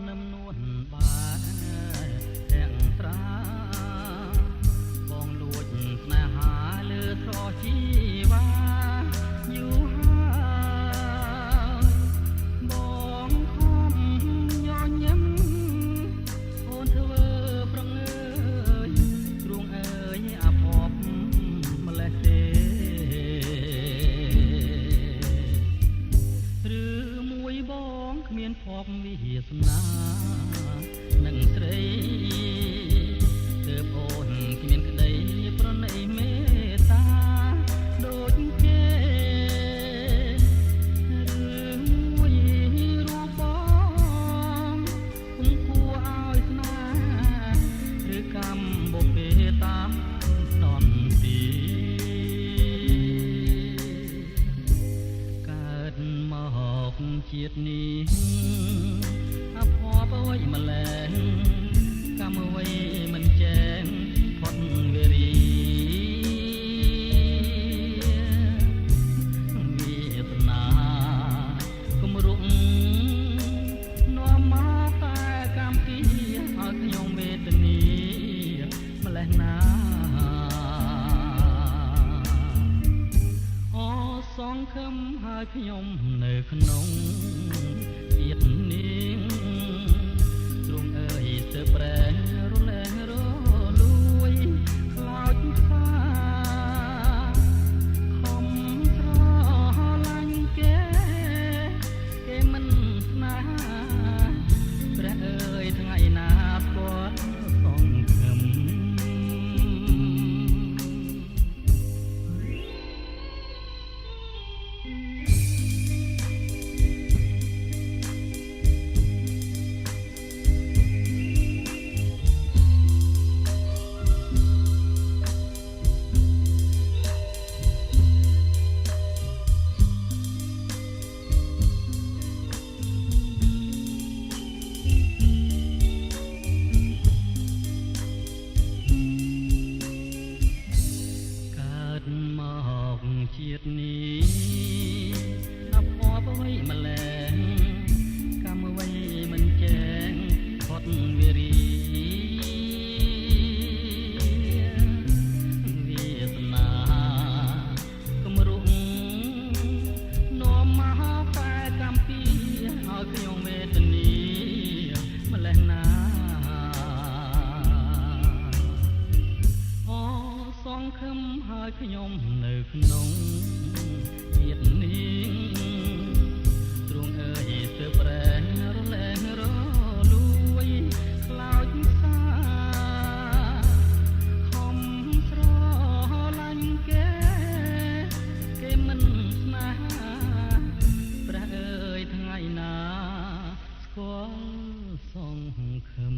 នឹមនួនបានទាំងត្រាបងលួចស្នេហាលើស្រជីវ៉ាយូរហើយបងខំញញឹមអូនធ្វើប្រងើយទ្រូងអើយអាភពម្លេះទេឬមួយបងគ្មានភពវាសនានឹងស្រីទើបអូនគ្មានក្តីប្រណីមេត្តាដូចគេឬមួយរូបបងគុំគួរឲ្យស្នេហ៍ឬកម្មបុពេតាមតនទីកើតមកជាតិនេះអភ័ព្វអ្វីម្ល៉េះកម្មអ្វីមិនចែងផុតវេរីវាសនាគំរុកនាំមកតែកម្មពីឲ្យខ្ញុំវេទនីម្ល៉េះណាអូសងខឹមហើយខ្ញុំនៅក្នុងជាតិនេះទ្រង់អើយទៅប្រែរលែងរលួយខ្លោចខ្សាខំស្រឡាញ់គេមិនស្នេហាព្រះអើយថ្ងៃណាស្គាល់សងខឹមជាតិនេះអភ័ព្វអ្វីម្ល៉េះកម្មអ្វីមិនចែងផុតវេរីវាសនាគំរុកនាំមកតែកម្មពីឲ្យខ្ញុំវេទនីម្ល៉េះណាអូសងខឹមហើយខ្ញុំនៅក្នុងជាតិនេះទ្រង់អើយទៅប្រែរលែងរលួយខ្លោចសាខំស្រឡាញ់គេមិនស្នេហាព្រះអើយថ្ងៃណាស្គាល់សងខឹម